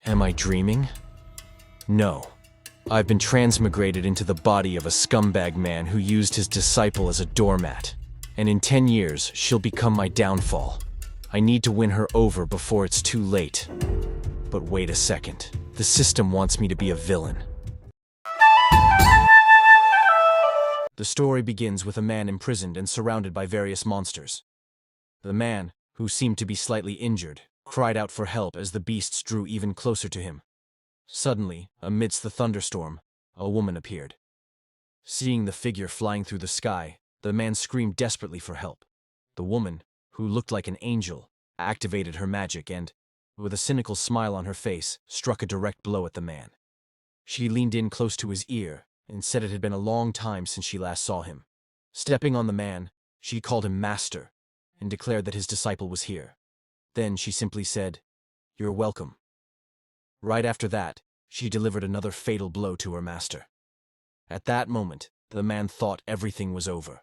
Am I dreaming? No. I've been transmigrated into the body of a scumbag man who used his disciple as a doormat. And in 10 years, she'll become my downfall. I need to win her over before it's too late. But wait a second. The system wants me to be a villain. The story begins with a man imprisoned and surrounded by various monsters. The man, who seemed to be slightly injured, cried out for help as the beasts drew even closer to him. Suddenly, amidst the thunderstorm, a woman appeared. Seeing the figure flying through the sky, the man screamed desperately for help. The woman, who looked like an angel, activated her magic and, with a cynical smile on her face, struck a direct blow at the man. She leaned in close to his ear and said it had been a long time since she last saw him. Stepping on the man, she called him master and declared that his disciple was here. Then she simply said, "You're welcome." Right after that, she delivered another fatal blow to her master. At that moment, the man thought everything was over.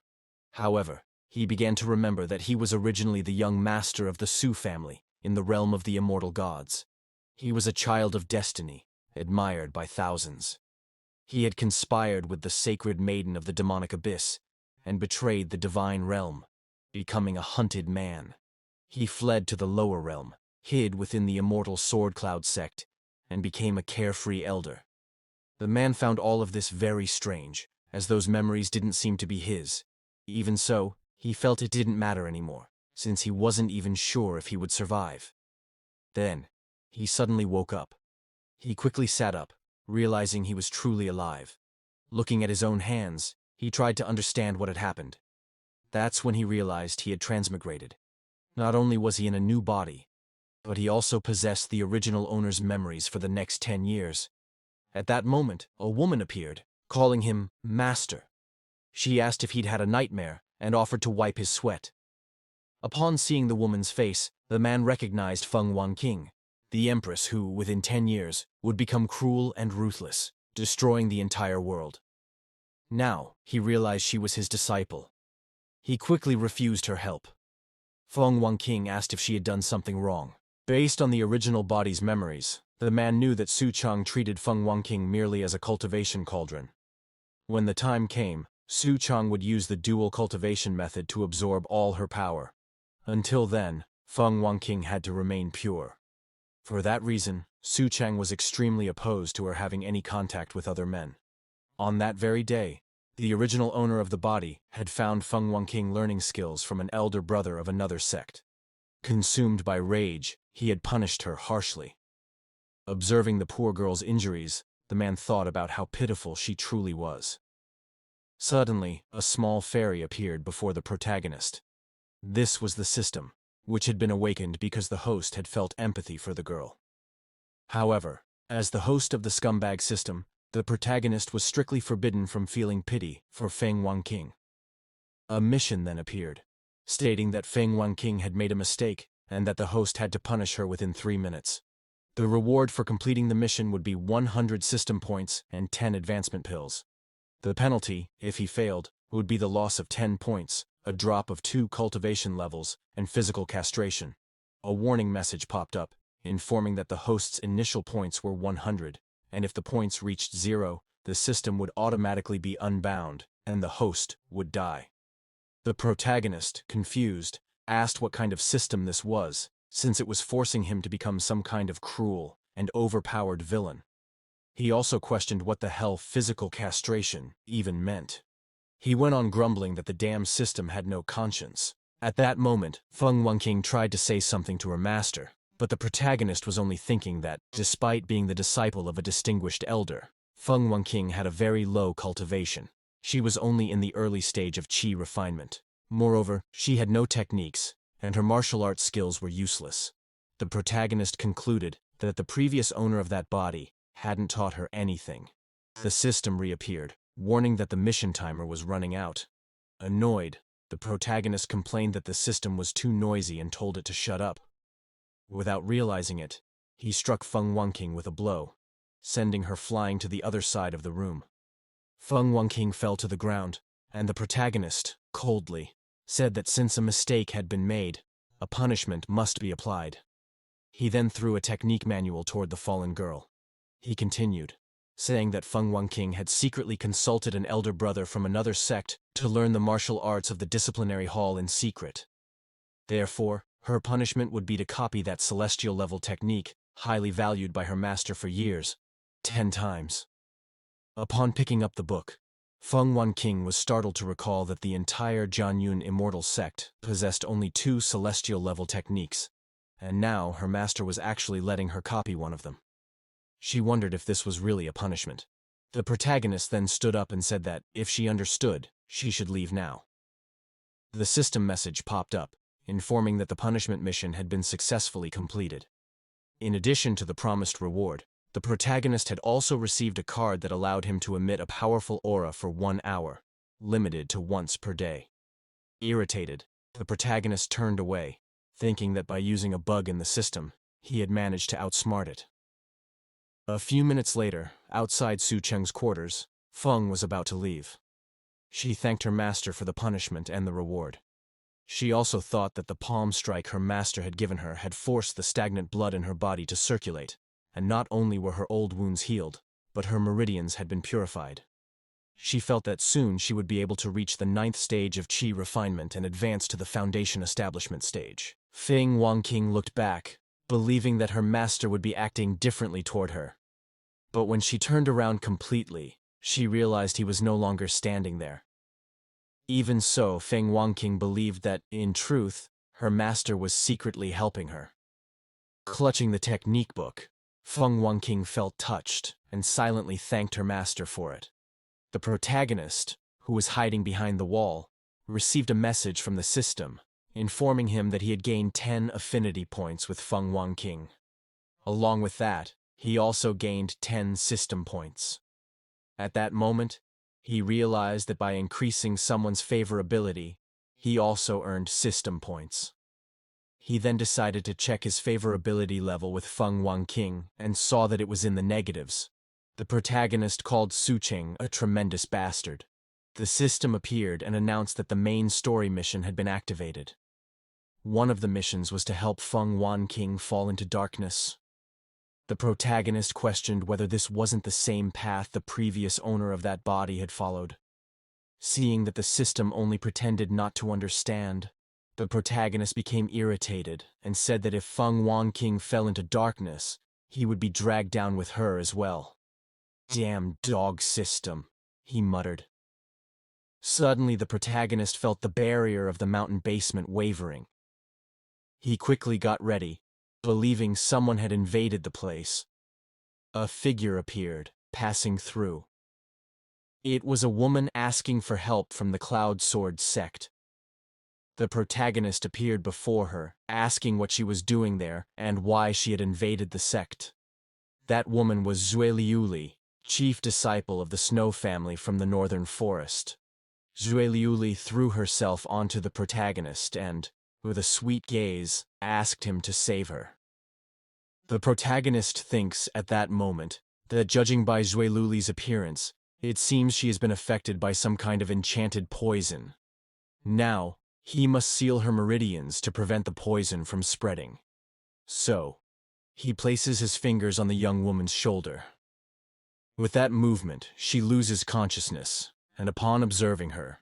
However, he began to remember that he was originally the young master of the Su family in the realm of the immortal gods. He was a child of destiny, admired by thousands. He had conspired with the sacred maiden of the demonic abyss and betrayed the divine realm, becoming a hunted man. He fled to the lower realm, hid within the immortal Sword Cloud sect, and became a carefree elder. The man found all of this very strange, as those memories didn't seem to be his. Even so, he felt it didn't matter anymore, since he wasn't even sure if he would survive. Then, he suddenly woke up. He quickly sat up, realizing he was truly alive. Looking at his own hands, he tried to understand what had happened. That's when he realized he had transmigrated. Not only was he in a new body, but he also possessed the original owner's memories for the next 10 years. At that moment, a woman appeared, calling him Master. She asked if he'd had a nightmare and offered to wipe his sweat. Upon seeing the woman's face, the man recognized Feng Wanqing, the empress who, within 10 years, would become cruel and ruthless, destroying the entire world. Now, he realized she was his disciple. He quickly refused her help. Feng Wanqing asked if she had done something wrong. Based on the original body's memories, the man knew that Chang treated Feng Wanqing merely as a cultivation cauldron. When the time came, Chang would use the dual cultivation method to absorb all her power. Until then, Feng Wanqing had to remain pure. For that reason, Chang was extremely opposed to her having any contact with other men. On that very day, the original owner of the body had found Feng Wanqing learning skills from an elder brother of another sect. Consumed by rage, he had punished her harshly. Observing the poor girl's injuries, the man thought about how pitiful she truly was. Suddenly, a small fairy appeared before the protagonist. This was the system, which had been awakened because the host had felt empathy for the girl. However, as the host of the scumbag system, the protagonist was strictly forbidden from feeling pity for Feng Wanqing. A mission then appeared, stating that Feng Wanqing had made a mistake and that the host had to punish her within 3 minutes. The reward for completing the mission would be 100 system points and 10 advancement pills. The penalty, if he failed, would be the loss of 10 points, a drop of 2 cultivation levels, and physical castration. A warning message popped up, informing that the host's initial points were 100, and if the points reached 0, the system would automatically be unbound, and the host would die. The protagonist, confused, asked what kind of system this was, since it was forcing him to become some kind of cruel and overpowered villain. He also questioned what the hell physical castration even meant. He went on grumbling that the damn system had no conscience. At that moment, Feng Wanqing tried to say something to her master, but the protagonist was only thinking that, despite being the disciple of a distinguished elder, Feng Wanqing had a very low cultivation. She was only in the early stage of qi refinement. Moreover, she had no techniques, and her martial arts skills were useless. The protagonist concluded that the previous owner of that body hadn't taught her anything. The system reappeared, warning that the mission timer was running out. Annoyed, the protagonist complained that the system was too noisy and told it to shut up. Without realizing it, he struck Feng Wanqing with a blow, sending her flying to the other side of the room. Feng Wanqing fell to the ground, and the protagonist, coldly, said that since a mistake had been made, a punishment must be applied. He then threw a technique manual toward the fallen girl. He continued, saying that Feng Wanqing had secretly consulted an elder brother from another sect to learn the martial arts of the disciplinary hall in secret. Therefore, her punishment would be to copy that celestial-level technique, highly valued by her master for years, 10 times. Upon picking up the book, Feng Wanqing was startled to recall that the entire Jianyun immortal sect possessed only 2 celestial-level techniques, and now her master was actually letting her copy one of them. She wondered if this was really a punishment. The protagonist then stood up and said that, if she understood, she should leave now. The system message popped up, informing that the punishment mission had been successfully completed. In addition to the promised reward, the protagonist had also received a card that allowed him to emit a powerful aura for 1 hour, limited to once per day. Irritated, the protagonist turned away, thinking that by using a bug in the system, he had managed to outsmart it. A few minutes later, outside Su Cheng's quarters, Feng was about to leave. She thanked her master for the punishment and the reward. She also thought that the palm strike her master had given her had forced the stagnant blood in her body to circulate, and not only were her old wounds healed, but her meridians had been purified. She felt that soon she would be able to reach the 9th stage of qi refinement and advance to the foundation establishment stage. Feng Wanqing looked back, believing that her master would be acting differently toward her. But when she turned around completely, she realized he was no longer standing there. Even so, Feng Wanqing believed that, in truth, her master was secretly helping her. Clutching the technique book, Feng Wanqing felt touched and silently thanked her master for it. The protagonist, who was hiding behind the wall, received a message from the system, informing him that he had gained 10 affinity points with Feng Wanqing. Along with that, he also gained 10 system points. At that moment, he realized that by increasing someone's favorability, he also earned system points. He then decided to check his favorability level with Feng Wanqing and saw that it was in the negatives. The protagonist called Su Cheng a tremendous bastard. The system appeared and announced that the main story mission had been activated. One of the missions was to help Feng Wanqing fall into darkness. The protagonist questioned whether this wasn't the same path the previous owner of that body had followed. Seeing that the system only pretended not to understand, the protagonist became irritated and said that if Feng Wanqing fell into darkness, he would be dragged down with her as well. "Damn dog system," he muttered. Suddenly the protagonist felt the barrier of the mountain basement wavering. He quickly got ready, believing someone had invaded the place. A figure appeared, passing through. It was a woman asking for help from the Cloud Sword sect. The protagonist appeared before her, asking what she was doing there and why she had invaded the sect. That woman was Zueliuli, chief disciple of the Snow family from the northern forest. Zueliuli threw herself onto the protagonist and, with a sweet gaze, asked him to save her. The protagonist thinks, at that moment, that judging by Zueliuli's appearance, it seems she has been affected by some kind of enchanted poison. Now, he must seal her meridians to prevent the poison from spreading. So, he places his fingers on the young woman's shoulder. With that movement, she loses consciousness, and upon observing her,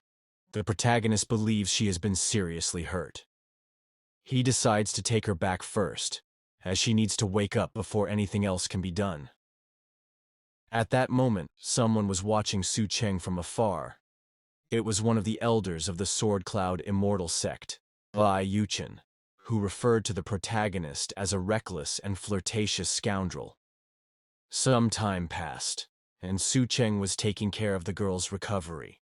the protagonist believes she has been seriously hurt. He decides to take her back first, as she needs to wake up before anything else can be done. At that moment, someone was watching Su Cheng from afar. It was one of the elders of the Sword Cloud Immortal sect, Bai Yuchen, who referred to the protagonist as a reckless and flirtatious scoundrel. Some time passed, and Su Cheng was taking care of the girl's recovery.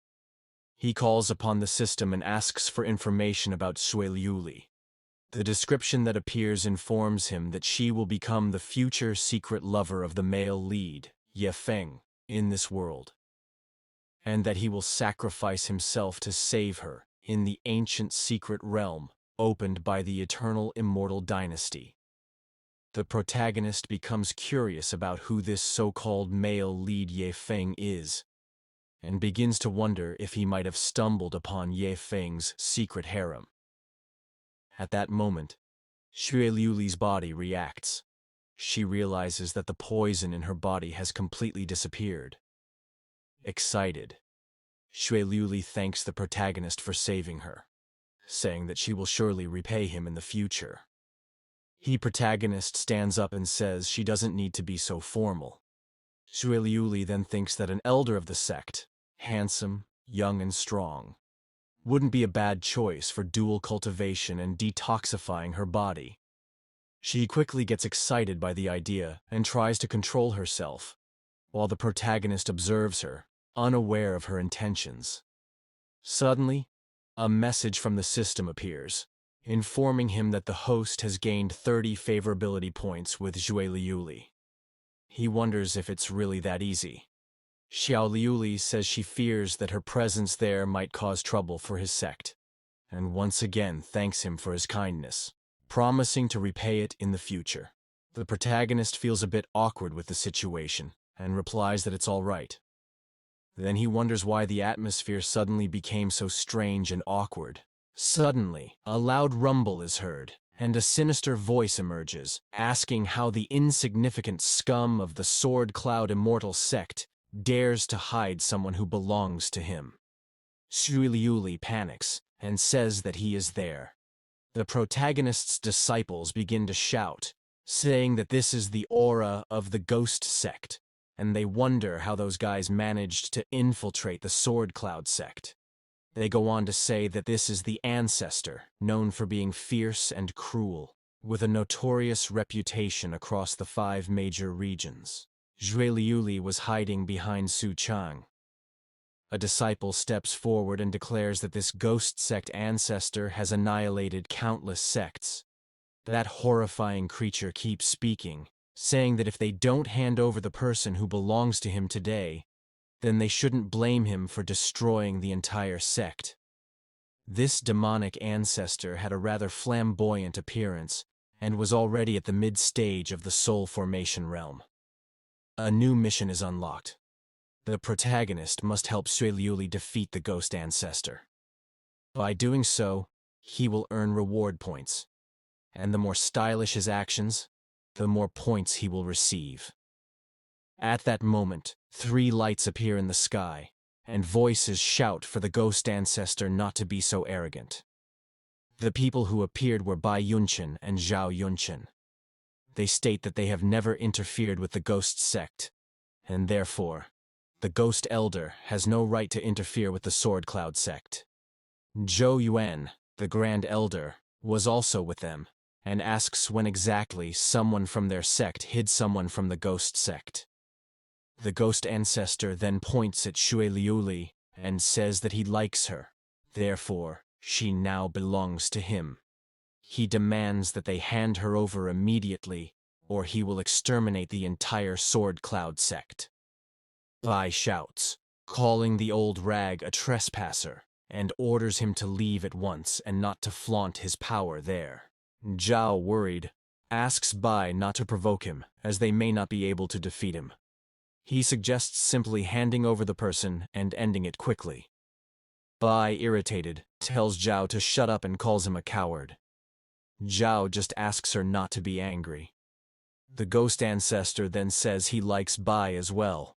He calls upon the system and asks for information about Zueliuli. The description that appears informs him that she will become the future secret lover of the male lead, Ye Feng, in this world, and that he will sacrifice himself to save her in the ancient secret realm opened by the eternal immortal dynasty. The protagonist becomes curious about who this so-called male lead Ye Feng is, and begins to wonder if he might have stumbled upon Ye Feng's secret harem. At that moment, Xue Liuli's body reacts. She realizes that the poison in her body has completely disappeared. Excited, Xue Liuli thanks the protagonist for saving her, saying that she will surely repay him in the future. The protagonist stands up and says she doesn't need to be so formal. Xue Liuli then thinks that an elder of the sect, handsome, young and strong, wouldn't be a bad choice for dual cultivation and detoxifying her body. She quickly gets excited by the idea and tries to control herself, while the protagonist observes her, unaware of her intentions. Suddenly, a message from the system appears, informing him that the host has gained 30 favorability points with Xue Liuli. He wonders if it's really that easy. Xiao Liuli says she fears that her presence there might cause trouble for his sect, and once again thanks him for his kindness, promising to repay it in the future. The protagonist feels a bit awkward with the situation and replies that it's all right. Then he wonders why the atmosphere suddenly became so strange and awkward. Suddenly, a loud rumble is heard, and a sinister voice emerges, asking how the insignificant scum of the Sword Cloud Immortal sect dares to hide someone who belongs to him. Xue Liuli panics and says that he is there. The protagonist's disciples begin to shout, saying that this is the aura of the ghost sect, and they wonder how those guys managed to infiltrate the Sword Cloud sect. They go on to say that this is the ancestor, known for being fierce and cruel, with a notorious reputation across the 5 major regions. Xue Liuli was hiding behind Su Chang. A disciple steps forward and declares that this ghost sect ancestor has annihilated countless sects. That horrifying creature keeps speaking, saying that if they don't hand over the person who belongs to him today, then they shouldn't blame him for destroying the entire sect. This demonic ancestor had a rather flamboyant appearance and was already at the mid-stage of the soul formation realm. A new mission is unlocked. The protagonist must help Xue Liuli defeat the ghost ancestor. By doing so, he will earn reward points, and the more stylish his actions, the more points he will receive. At that moment, 3 lights appear in the sky, and voices shout for the ghost ancestor not to be so arrogant. The people who appeared were Bai Yunchen and Zhao Yunchen. They state that they have never interfered with the ghost sect, and therefore, the ghost elder has no right to interfere with the Sword Cloud sect. Zhou Yuan, the Grand Elder, was also with them, and asks when exactly someone from their sect hid someone from the ghost sect. The ghost ancestor then points at Xue Liuli and says that he likes her, therefore she now belongs to him. He demands that they hand her over immediately, or he will exterminate the entire Sword Cloud sect. Bai shouts, calling the old rag a trespasser, and orders him to leave at once and not to flaunt his power there. Zhao, worried, asks Bai not to provoke him, as they may not be able to defeat him. He suggests simply handing over the person and ending it quickly. Bai, irritated, tells Zhao to shut up and calls him a coward. Zhao just asks her not to be angry. The ghost ancestor then says he likes Bai as well,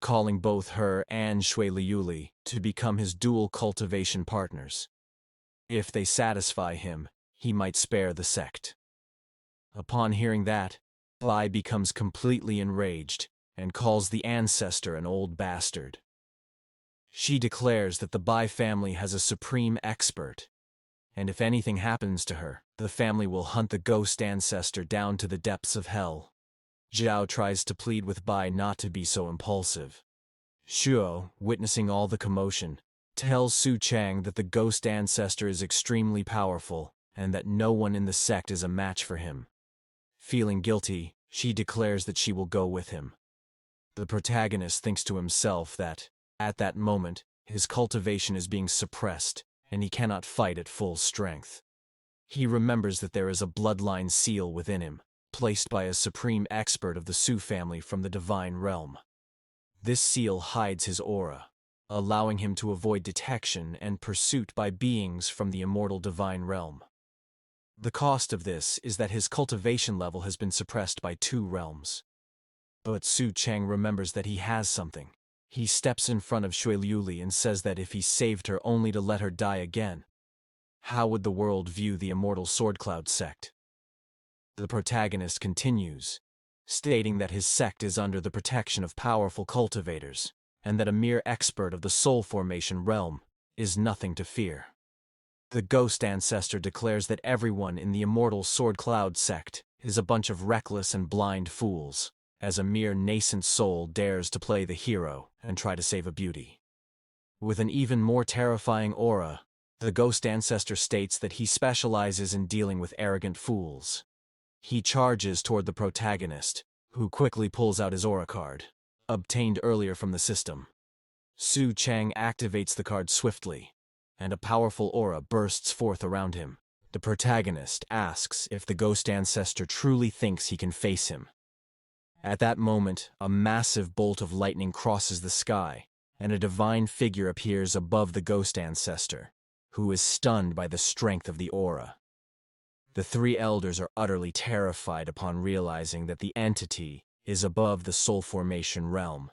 calling both her and Xue Liuli to become his dual cultivation partners. If they satisfy him, he might spare the sect. Upon hearing that, Bai becomes completely enraged and calls the ancestor an old bastard. She declares that the Bai family has a supreme expert, and if anything happens to her, the family will hunt the ghost ancestor down to the depths of hell. Zhao tries to plead with Bai not to be so impulsive. Shuo, witnessing all the commotion, tells Su Chang that the ghost ancestor is extremely powerful and that no one in the sect is a match for him. Feeling guilty, she declares that she will go with him. The protagonist thinks to himself that, at that moment, his cultivation is being suppressed and he cannot fight at full strength. He remembers that there is a bloodline seal within him, placed by a supreme expert of the Su family from the divine realm. This seal hides his aura, allowing him to avoid detection and pursuit by beings from the immortal divine realm. The cost of this is that his cultivation level has been suppressed by 2 realms. But Chang remembers that he has something. He steps in front of Shui Liuli and says that if he saved her only to let her die again, how would the world view the immortal Sword Cloud sect? The protagonist continues, stating that his sect is under the protection of powerful cultivators, and that a mere expert of the soul formation realm is nothing to fear. The ghost ancestor declares that everyone in the immortal Sword Cloud sect is a bunch of reckless and blind fools, as a mere nascent soul dares to play the hero and try to save a beauty. With an even more terrifying aura, the ghost ancestor states that he specializes in dealing with arrogant fools. He charges toward the protagonist, who quickly pulls out his aura card, obtained earlier from the system. Chang activates the card swiftly, and a powerful aura bursts forth around him. The protagonist asks if the ghost ancestor truly thinks he can face him. At that moment, a massive bolt of lightning crosses the sky, and a divine figure appears above the ghost ancestor, who is stunned by the strength of the aura. The 3 elders are utterly terrified upon realizing that the entity is above the soul formation realm.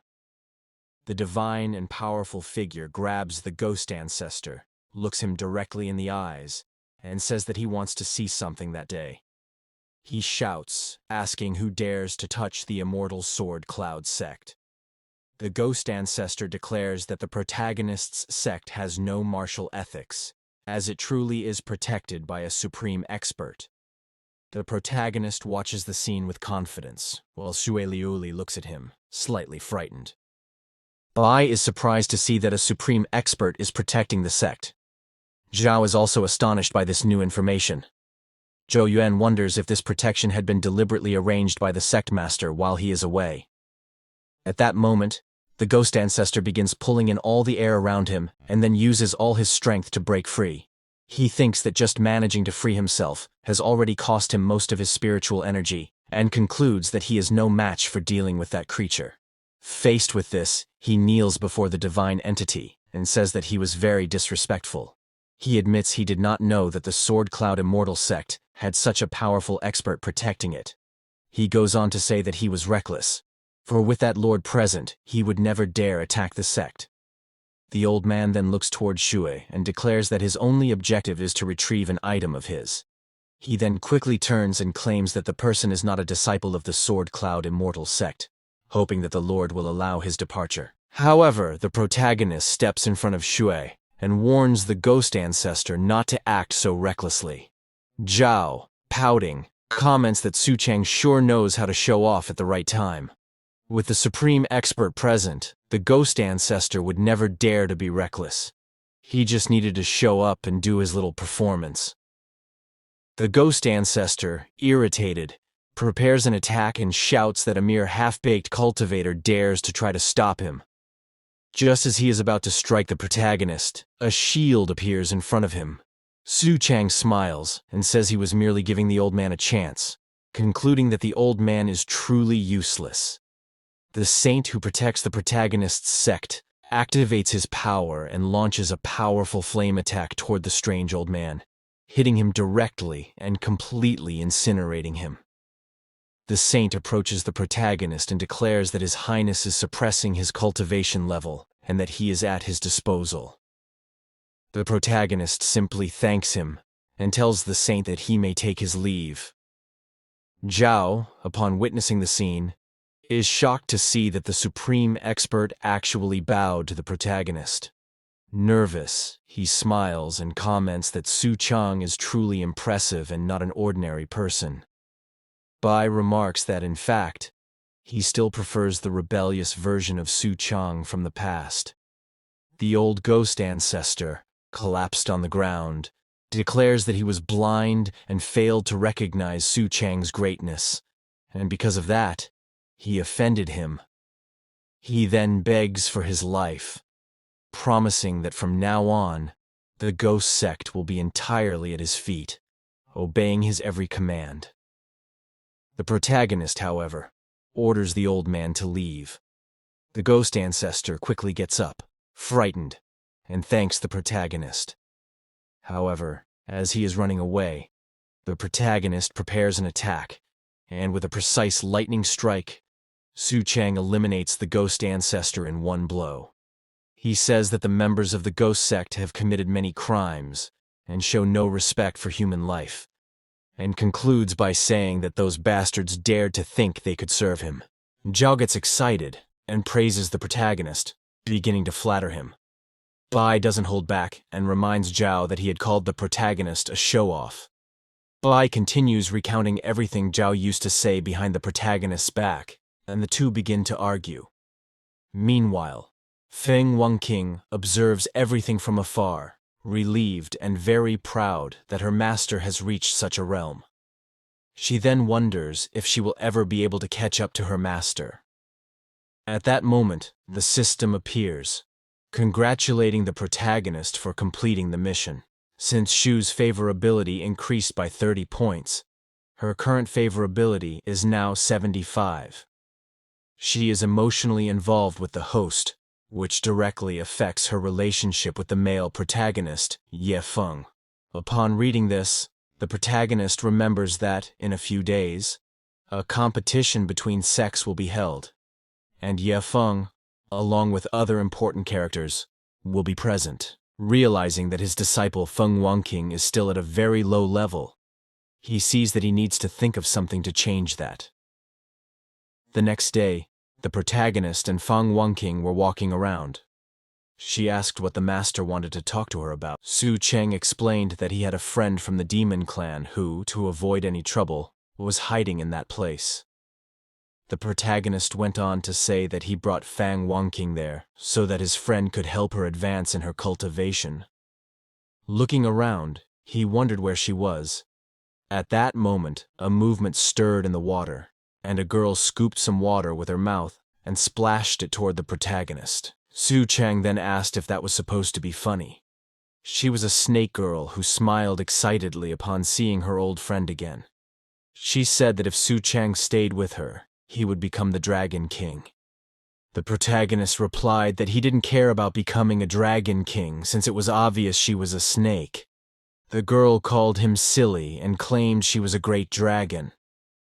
The divine and powerful figure grabs the ghost ancestor, looks him directly in the eyes, and says that he wants to see something that day. He shouts, asking who dares to touch the immortal Sword Cloud sect. The ghost ancestor declares that the protagonist's sect has no martial ethics, as it truly is protected by a supreme expert. The protagonist watches the scene with confidence, while Shui Liuli looks at him, slightly frightened. Bai is surprised to see that a supreme expert is protecting the sect. Zhao is also astonished by this new information. Zhou Yuan wonders if this protection had been deliberately arranged by the sect master while he is away. At that moment, the ghost ancestor begins pulling in all the air around him and then uses all his strength to break free. He thinks that just managing to free himself has already cost him most of his spiritual energy, and concludes that he is no match for dealing with that creature. Faced with this, he kneels before the divine entity and says that he was very disrespectful. He admits he did not know that the Sword Cloud Immortal sect had such a powerful expert protecting it. He goes on to say that he was reckless, for with that lord present, he would never dare attack the sect. The old man then looks toward Shui and declares that his only objective is to retrieve an item of his. He then quickly turns and claims that the person is not a disciple of the Sword Cloud Immortal sect, hoping that the lord will allow his departure. However, the protagonist steps in front of Shui and warns the ghost ancestor not to act so recklessly. Zhao, pouting, comments that Chang sure knows how to show off at the right time. With the supreme expert present, the ghost ancestor would never dare to be reckless. He just needed to show up and do his little performance. The ghost ancestor, irritated, prepares an attack and shouts that a mere half-baked cultivator dares to try to stop him. Just as he is about to strike the protagonist, a shield appears in front of him. Chang smiles and says he was merely giving the old man a chance, concluding that the old man is truly useless. The saint who protects the protagonist's sect activates his power and launches a powerful flame attack toward the strange old man, hitting him directly and completely incinerating him. The saint approaches the protagonist and declares that his highness is suppressing his cultivation level and that he is at his disposal. The protagonist simply thanks him and tells the saint that he may take his leave. Zhao, upon witnessing the scene, is shocked to see that the supreme expert actually bowed to the protagonist. Nervous, he smiles and comments that Chang is truly impressive and not an ordinary person. Bai remarks that, in fact, he still prefers the rebellious version of Chang from the past. The old ghost ancestor, collapsed on the ground, declares that he was blind and failed to recognize Chang's greatness, and because of that, he offended him. He then begs for his life, promising that from now on, the ghost sect will be entirely at his feet, obeying his every command. The protagonist, however, orders the old man to leave. The ghost ancestor quickly gets up, frightened, and thanks the protagonist. However, as he is running away, The protagonist prepares an attack, and with a precise lightning strike, Chang eliminates the ghost ancestor in one blow. He says that the members of the ghost sect have committed many crimes and show no respect for human life, and concludes by saying that those bastards dared to think they could serve him. Zhao gets excited and praises the protagonist, beginning to flatter him. Bai doesn't hold back and reminds Zhao that he had called the protagonist a show-off. Bai continues recounting everything Zhao used to say behind the protagonist's back, and the two begin to argue. Meanwhile, Feng Wanqing observes everything from afar, relieved and very proud that her master has reached such a realm. She then wonders if she will ever be able to catch up to her master. At that moment, the system appears, congratulating the protagonist for completing the mission. Since Shu's favorability increased by 30 points, her current favorability is now 75. She is emotionally involved with the host, which directly affects her relationship with the male protagonist, Feng. Upon reading this, the protagonist remembers that, in a few days, a competition between sects will be held, and Feng, along with other important characters, will be present. Realizing that his disciple Feng Wanqing is still at a very low level, he sees that he needs to think of something to change that. The next day, the protagonist and Feng Wanqing were walking around. She asked what the master wanted to talk to her about. Chang explained that he had a friend from the demon clan who, to avoid any trouble, was hiding in that place. The protagonist went on to say that he brought Feng Wanqing there so that his friend could help her advance in her cultivation. Looking around, he wondered where she was. At that moment, a movement stirred in the water, and a girl scooped some water with her mouth and splashed it toward the protagonist. Chang then asked if that was supposed to be funny. She was a snake girl who smiled excitedly upon seeing her old friend again. She said that if Chang stayed with her, he would become the Dragon King. The protagonist replied that he didn't care about becoming a Dragon King since it was obvious she was a snake. The girl called him silly and claimed she was a great dragon.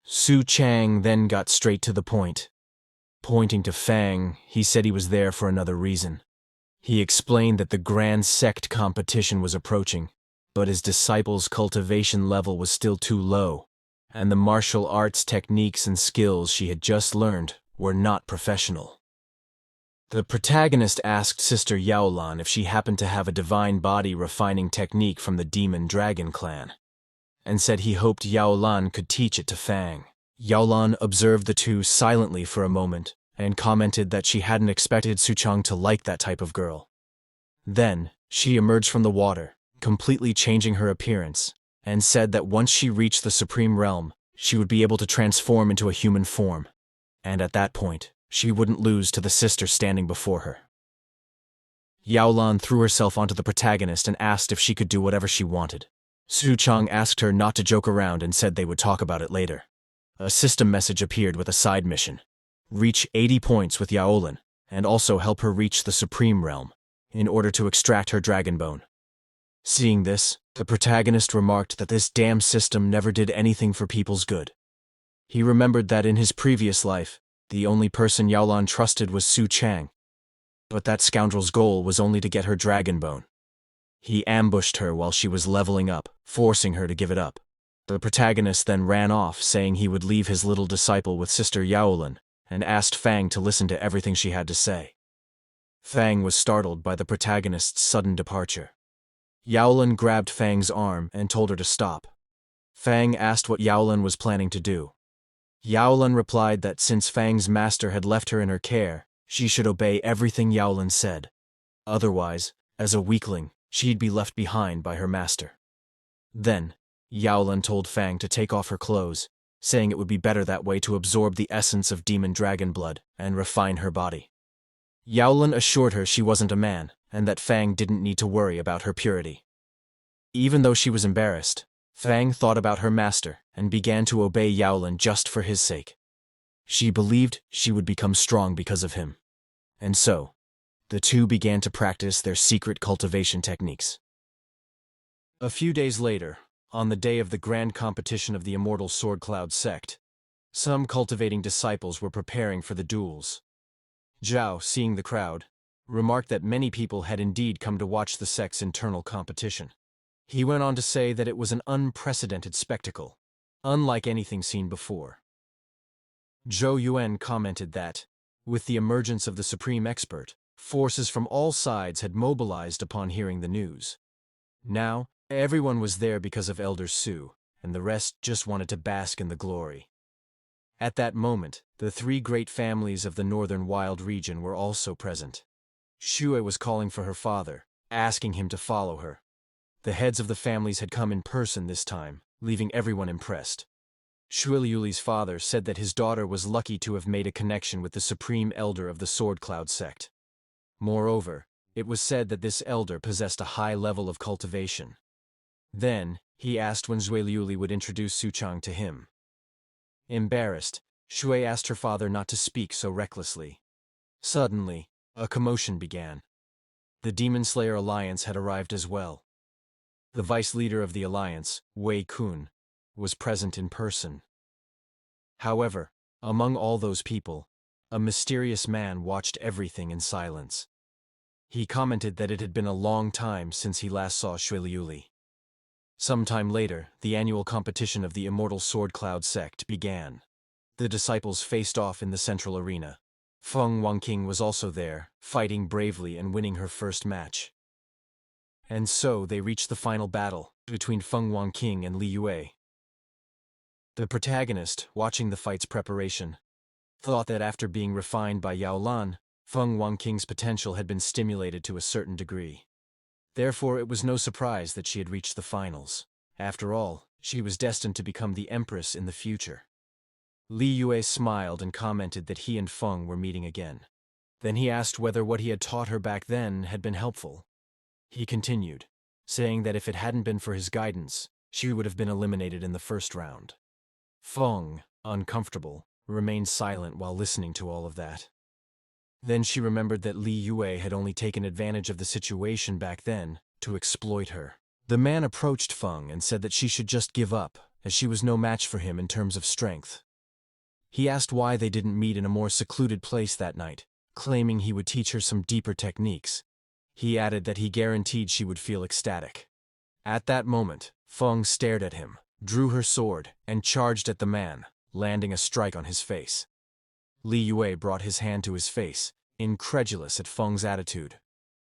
Chang then got straight to the point. Pointing to Feng, he said he was there for another reason. He explained that the Grand Sect competition was approaching, but his disciple's cultivation level was still too low, and the martial arts techniques and skills she had just learned were not professional. The protagonist asked Sister Yaolan if she happened to have a divine body refining technique from the Demon Dragon clan, and said he hoped Yaolan could teach it to Feng. Yaolan observed the two silently for a moment and commented that she hadn't expected Chang to like that type of girl. Then, she emerged from the water, completely changing her appearance, and said that once she reached the Supreme Realm, she would be able to transform into a human form, and at that point, she wouldn't lose to the sister standing before her. Yaolan threw herself onto the protagonist and asked if she could do whatever she wanted. Chang asked her not to joke around and said they would talk about it later. A system message appeared with a side mission. Reach 80 points with Yaolan, and also help her reach the Supreme Realm, in order to extract her dragon bone. Seeing this, the protagonist remarked that this damn system never did anything for people's good. He remembered that in his previous life, the only person Yaolan trusted was Chang, but that scoundrel's goal was only to get her dragon bone. He ambushed her while she was leveling up, forcing her to give it up. The protagonist then ran off, saying he would leave his little disciple with Sister Yaolan, and asked Feng to listen to everything she had to say. Feng was startled by the protagonist's sudden departure. Yaolan grabbed Feng's arm and told her to stop. Feng asked what Yaolan was planning to do. Yaolan replied that since Feng's master had left her in her care, she should obey everything Yaolan said. Otherwise, as a weakling, she'd be left behind by her master. Then, Yaolan told Feng to take off her clothes, saying it would be better that way to absorb the essence of demon dragon blood and refine her body. Yaolan assured her she wasn't a man, and that Feng didn't need to worry about her purity. Even though she was embarrassed, Feng thought about her master and began to obey Yaolan just for his sake. She believed she would become strong because of him. And so, the two began to practice their secret cultivation techniques. A few days later, On the day of the grand competition of the immortal Sword Cloud sect, some cultivating disciples were preparing for the duels. Zhao, seeing the crowd, remarked that many people had indeed come to watch the sect's internal competition. He went on to say that it was an unprecedented spectacle, unlike anything seen before. Zhou Yuan commented that, with the emergence of the supreme expert, forces from all sides had mobilized upon hearing the news. Now, everyone was there because of Elder Su, and the rest just wanted to bask in the glory. At that moment, the three great families of the northern wild region were also present. Xue was calling for her father, asking him to follow her. The heads of the families had come in person this time, leaving everyone impressed. Xueliuli's father said that his daughter was lucky to have made a connection with the supreme elder of the Sword Cloud sect. Moreover, it was said that this elder possessed a high level of cultivation. Then, he asked when Xueliuli would introduce Su Chang to him. Embarrassed, Xue asked her father not to speak so recklessly. Suddenly, a commotion began. The Demon Slayer Alliance had arrived as well. The vice leader of the alliance, Wei Kun, was present in person. However, among all those people, a mysterious man watched everything in silence. He commented that it had been a long time since he last saw Xueliuli. Sometime later, the annual competition of the Immortal Sword Cloud sect began. The disciples faced off in the central arena. Feng Wanqing was also there, fighting bravely and winning her first match. And so they reached the final battle, between Feng Wanqing and Li Yue. The protagonist, watching the fight's preparation, thought that after being refined by Yao Lan, Feng Wanqing's potential had been stimulated to a certain degree. Therefore it was no surprise that she had reached the finals. After all, she was destined to become the Empress in the future. Li Yue smiled and commented that he and Feng were meeting again. Then he asked whether what he had taught her back then had been helpful. He continued, saying that if it hadn't been for his guidance, she would have been eliminated in the first round. Feng, uncomfortable, remained silent while listening to all of that. Then she remembered that Li Yue had only taken advantage of the situation back then to exploit her. The man approached Feng and said that she should just give up, as she was no match for him in terms of strength. He asked why they didn't meet in a more secluded place that night, claiming he would teach her some deeper techniques. He added that he guaranteed she would feel ecstatic. At that moment, Feng stared at him, drew her sword, and charged at the man, landing a strike on his face. Li Yue brought his hand to his face, incredulous at Feng's attitude.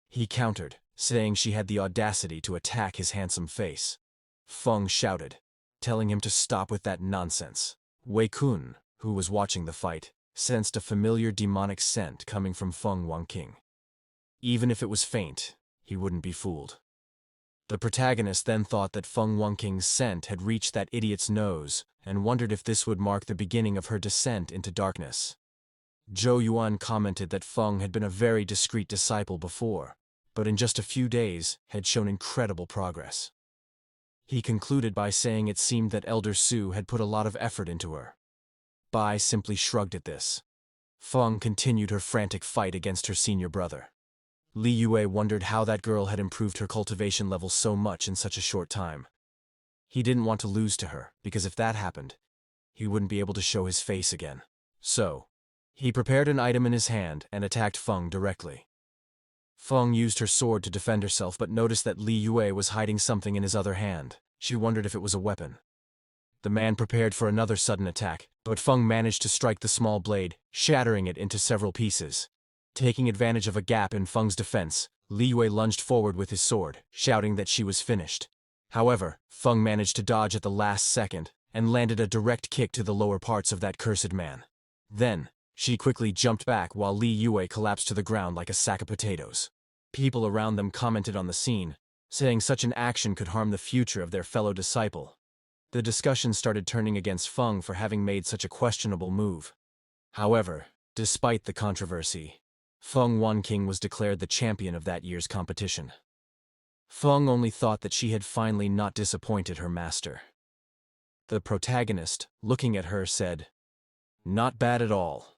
He countered, saying she had the audacity to attack his handsome face. Feng shouted, telling him to stop with that nonsense. Wei Kun, who was watching the fight, sensed a familiar demonic scent coming from Feng Wanqing. Even if it was faint, he wouldn't be fooled. The protagonist then thought that Feng Wanqing's scent had reached that idiot's nose, and wondered if this would mark the beginning of her descent into darkness. Zhou Yuan commented that Feng had been a very discreet disciple before, but in just a few days had shown incredible progress. He concluded by saying it seemed that Elder Su had put a lot of effort into her. Bai simply shrugged at this. Feng continued her frantic fight against her senior brother. Li Yue wondered how that girl had improved her cultivation level so much in such a short time. He didn't want to lose to her, because if that happened, he wouldn't be able to show his face again. So, he prepared an item in his hand and attacked Feng directly. Feng used her sword to defend herself but noticed that Li Yue was hiding something in his other hand. She wondered if it was a weapon. The man prepared for another sudden attack, but Feng managed to strike the small blade, shattering it into several pieces. Taking advantage of a gap in Feng's defense, Li Yue lunged forward with his sword, shouting that she was finished. However, Feng managed to dodge at the last second, and landed a direct kick to the lower parts of that cursed man. Then, she quickly jumped back while Li Yue collapsed to the ground like a sack of potatoes. People around them commented on the scene, saying such an action could harm the future of their fellow disciple. The discussion started turning against Feng for having made such a questionable move. However, despite the controversy, Feng Wanqing was declared the champion of that year's competition. Feng only thought that she had finally not disappointed her master. The protagonist, looking at her, said, "Not bad at all."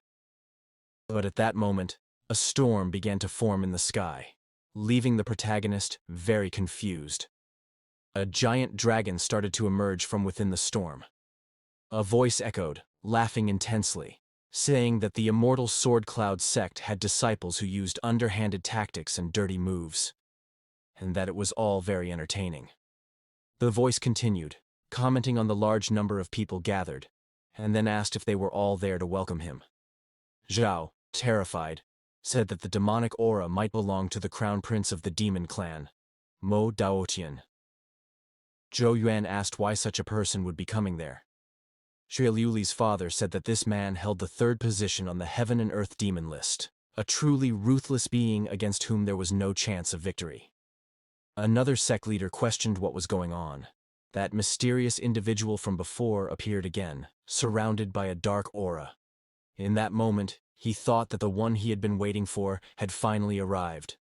But at that moment, a storm began to form in the sky, leaving the protagonist very confused. A giant dragon started to emerge from within the storm. A voice echoed, laughing intensely, saying that the immortal Sword Cloud sect had disciples who used underhanded tactics and dirty moves, and that it was all very entertaining. The voice continued, commenting on the large number of people gathered, and then asked if they were all there to welcome him. Zhao, terrified, said that the demonic aura might belong to the crown prince of the demon clan, Mo Daotian. Zhou Yuan asked why such a person would be coming there. Xue Liuli's father said that this man held the third position on the Heaven and Earth demon list, a truly ruthless being against whom there was no chance of victory. Another sect leader questioned what was going on. That mysterious individual from before appeared again, surrounded by a dark aura. In that moment, he thought that the one he had been waiting for had finally arrived.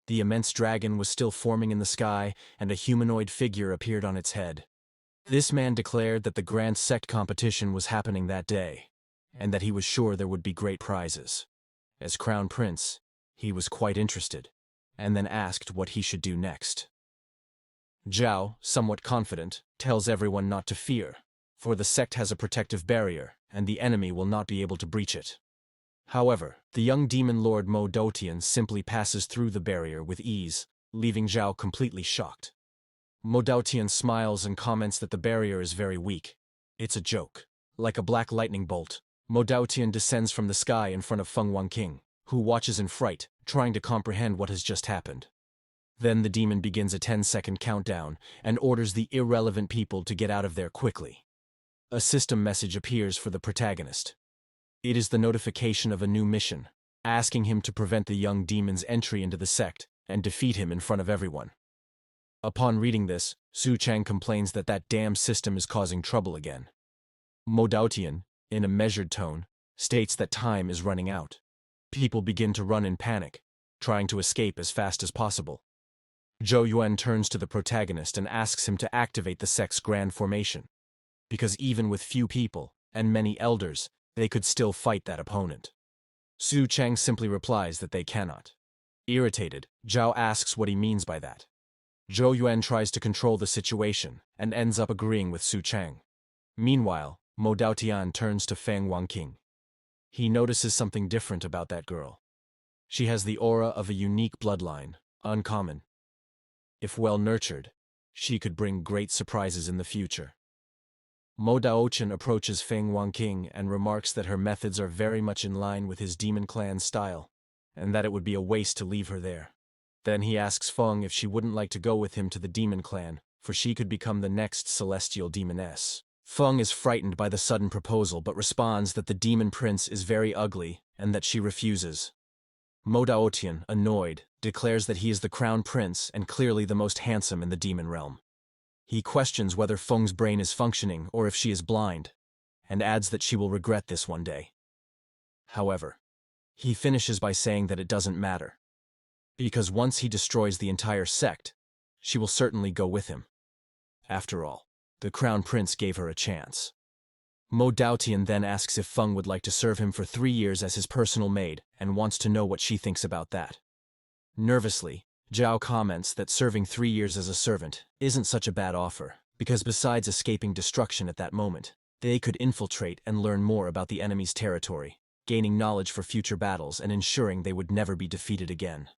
The immense dragon was still forming in the sky, and a humanoid figure appeared on its head. This man declared that the grand sect competition was happening that day, and that he was sure there would be great prizes. As crown prince, he was quite interested, and then asked what he should do next. Zhao, somewhat confident, tells everyone not to fear, for the sect has a protective barrier, and the enemy will not be able to breach it. However, the young demon lord Mo Daotian simply passes through the barrier with ease, leaving Zhao completely shocked. Mo Daotian smiles and comments that the barrier is very weak. It's a joke. Like a black lightning bolt, Mo Daotian descends from the sky in front of Feng Wanqing, who watches in fright, trying to comprehend what has just happened. Then the demon begins a 10-second countdown and orders the irrelevant people to get out of there quickly. A system message appears for the protagonist. It is the notification of a new mission, asking him to prevent the young demon's entry into the sect and defeat him in front of everyone. Upon reading this, Su Chang complains that that damn system is causing trouble again. Mo Daotian, in a measured tone, states that time is running out. People begin to run in panic, trying to escape as fast as possible. Zhou Yuan turns to the protagonist and asks him to activate the sect's grand formation, because even with few people and many elders, they could still fight that opponent. Su Chang simply replies that they cannot. Irritated, Zhao asks what he means by that. Zhou Yuan tries to control the situation and ends up agreeing with Su Chang. Meanwhile, Mo Daotian turns to Feng Wanqing. He notices something different about that girl. She has the aura of a unique bloodline, uncommon. If well nurtured, she could bring great surprises in the future. Mo Daotian approaches Feng Wanqing and remarks that her methods are very much in line with his demon clan style, and that it would be a waste to leave her there. Then he asks Feng if she wouldn't like to go with him to the demon clan, for she could become the next celestial demoness. Feng is frightened by the sudden proposal but responds that the demon prince is very ugly and that she refuses. Mo Daotian, annoyed, declares that he is the crown prince and clearly the most handsome in the demon realm. He questions whether Feng's brain is functioning or if she is blind, and adds that she will regret this one day. However, he finishes by saying that it doesn't matter, because once he destroys the entire sect, she will certainly go with him. After all, the crown prince gave her a chance. Mo Daotian then asks if Feng would like to serve him for 3 years as his personal maid and wants to know what she thinks about that. Nervously, Zhao comments that serving 3 years as a servant isn't such a bad offer, because besides escaping destruction at that moment, they could infiltrate and learn more about the enemy's territory, gaining knowledge for future battles and ensuring they would never be defeated again.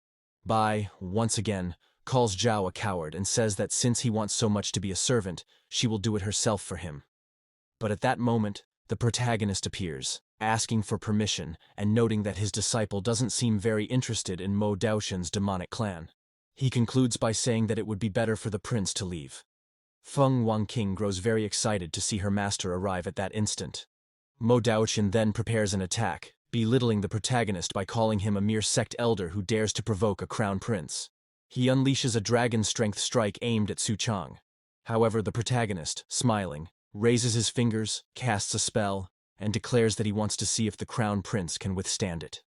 Bai, once again, calls Zhao a coward and says that since he wants so much to be a servant, she will do it herself for him. But at that moment, the protagonist appears, asking for permission and noting that his disciple doesn't seem very interested in Mo Daotian's demonic clan. He concludes by saying that it would be better for the prince to leave. Feng Wanqing grows very excited to see her master arrive at that instant. Mo Daotian then prepares an attack, belittling the protagonist by calling him a mere sect elder who dares to provoke a crown prince. He unleashes a dragon strength strike aimed at Su Chang. However, the protagonist, smiling, raises his fingers, casts a spell, and declares that he wants to see if the crown prince can withstand it.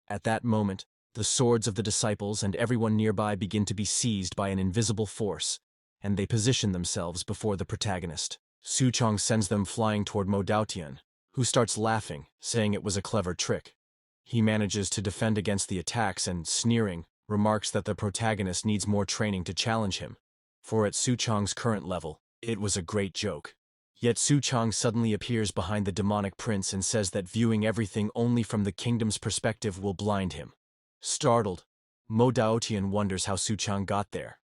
At that moment, the swords of the disciples and everyone nearby begin to be seized by an invisible force, and they position themselves before the protagonist. Su Chang sends them flying toward Mo Daotian, who starts laughing, saying it was a clever trick. He manages to defend against the attacks and, sneering, remarks that the protagonist needs more training to challenge him. for at Su Chang's current level, it was a great joke. Yet Su Chang suddenly appears behind the demonic prince and says that viewing everything only from the kingdom's perspective will blind him. Startled, Mo Daotian wonders how Su Chang got there.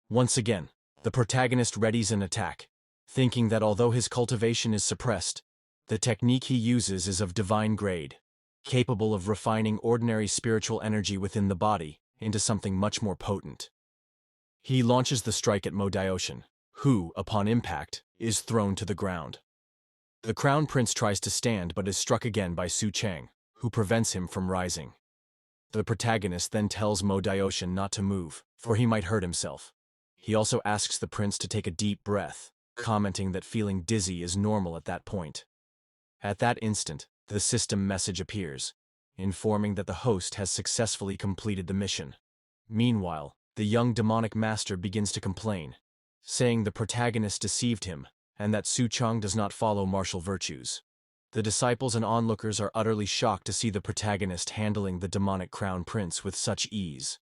Once again, the protagonist readies an attack, thinking that although his cultivation is suppressed, the technique he uses is of divine grade, capable of refining ordinary spiritual energy within the body into something much more potent. He launches the strike at Mo Daotian, who, upon impact, is thrown to the ground. The crown prince tries to stand but is struck again by Su Chang, who prevents him from rising. The protagonist then tells Mo Daotian not to move, for he might hurt himself. He also asks the prince to take a deep breath, commenting that feeling dizzy is normal at that point. At that instant, the system message appears, informing that the host has successfully completed the mission. Meanwhile, the young demonic master begins to complain, saying the protagonist deceived him and that Su Chang does not follow martial virtues. The disciples and onlookers are utterly shocked to see the protagonist handling the demonic crown prince with such ease.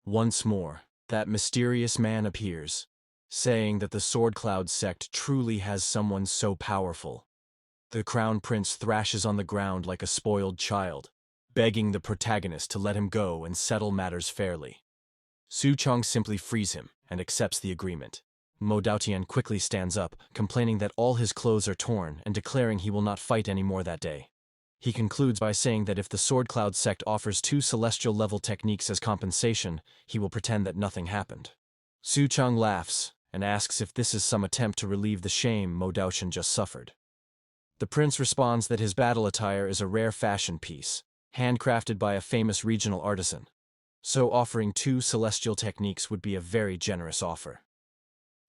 Once more, that mysterious man appears, saying that the Sword Cloud sect truly has someone so powerful. The crown prince thrashes on the ground like a spoiled child, begging the protagonist to let him go and settle matters fairly. Su Chang simply frees him and accepts the agreement. Mo Daotian quickly stands up, complaining that all his clothes are torn and declaring he will not fight anymore that day. He concludes by saying that if the Sword Cloud sect offers 2 celestial-level techniques as compensation, he will pretend that nothing happened. Su Chang laughs and asks if this is some attempt to relieve the shame Mo Daotian just suffered. The prince responds that his battle attire is a rare fashion piece, handcrafted by a famous regional artisan, so offering 2 celestial techniques would be a very generous offer.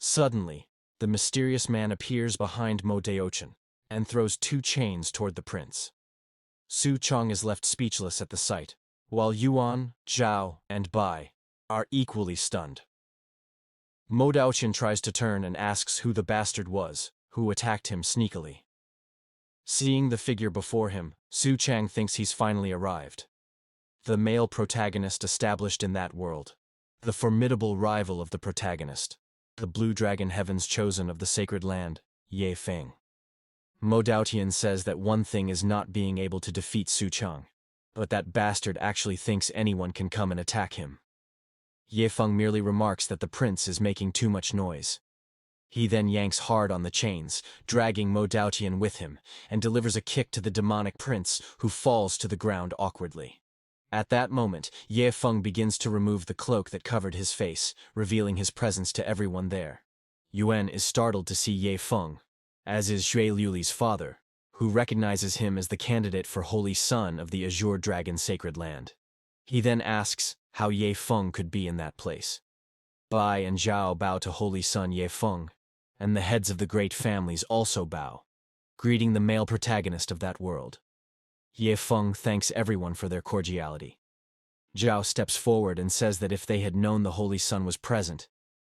Suddenly, the mysterious man appears behind Mo Daotian and throws 2 chains toward the prince. Su Chang is left speechless at the sight, while Yuan, Zhao, and Bai are equally stunned. Mo Daotian tries to turn and asks who the bastard was, who attacked him sneakily. Seeing the figure before him, Su Chang thinks he's finally arrived. The male protagonist established in that world. The formidable rival of the protagonist. The blue dragon heaven's chosen of the sacred land, Feng. Mo Daotian says that one thing is not being able to defeat Su Chang, but that bastard actually thinks anyone can come and attack him. Feng merely remarks that the prince is making too much noise. He then yanks hard on the chains, dragging Mo Daotian with him, and delivers a kick to the demonic prince, who falls to the ground awkwardly. At that moment, Feng begins to remove the cloak that covered his face, revealing his presence to everyone there. Yuan is startled to see Feng, as is Xue Liuli's father, who recognizes him as the candidate for Holy Son of the Azure Dragon Sacred Land. He then asks how Feng could be in that place. Bai and Zhao bow to Holy Son Feng, and the heads of the great families also bow, greeting the male protagonist of that world. Feng thanks everyone for their cordiality. Zhao steps forward and says that if they had known the Holy Son was present,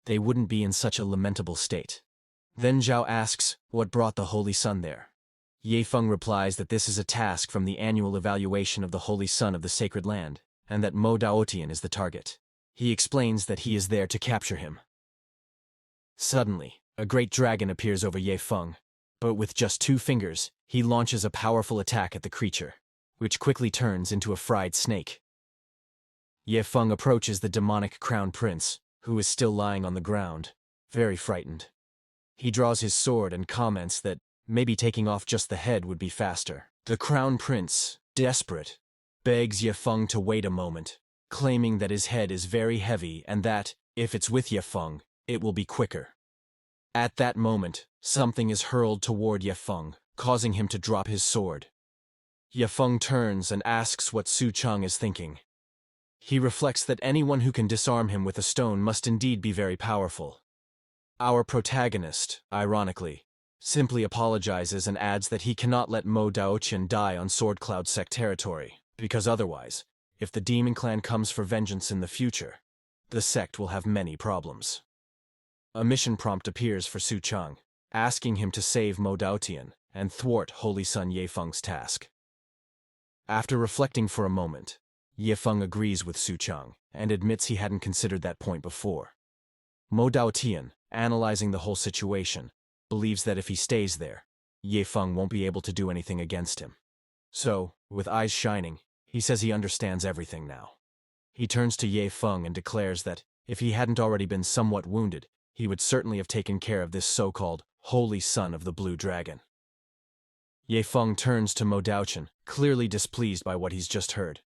they wouldn't be in such a lamentable state. Then Zhao asks what brought the Holy Son there. Feng replies that this is a task from the annual evaluation of the Holy Son of the Sacred Land, and that Mo Daotian is the target. He explains that he is there to capture him. Suddenly, a great dragon appears over Feng, but with just 2 fingers, he launches a powerful attack at the creature, which quickly turns into a fried snake. Feng approaches the demonic crown prince, who is still lying on the ground, very frightened. He draws his sword and comments that maybe taking off just the head would be faster. The crown prince, desperate, begs Feng to wait a moment, claiming that his head is very heavy and that, if it's with Feng, it will be quicker. At that moment, something is hurled toward Feng, causing him to drop his sword. Feng turns and asks what Su Chang is thinking. He reflects that anyone who can disarm him with a stone must indeed be very powerful. Our protagonist, ironically, simply apologizes and adds that he cannot let Mo Daotian die on Sword Cloud sect territory, because otherwise, if the demon clan comes for vengeance in the future, the sect will have many problems. A mission prompt appears for Su Chang, asking him to save Mo Daotian and thwart Holy Son Feng's task. After reflecting for a moment, Feng agrees with Su Chang and admits he hadn't considered that point before. Mo Daotian, analyzing the whole situation, believes that if he stays there, Ye Feng won't be able to do anything against him. So, with eyes shining, he says he understands everything now. He turns to Ye Feng and declares that, if he hadn't already been somewhat wounded, he would certainly have taken care of this so-called holy son of the Blue Dragon. Ye Feng turns to Mo Daotian, clearly displeased by what he's just heard.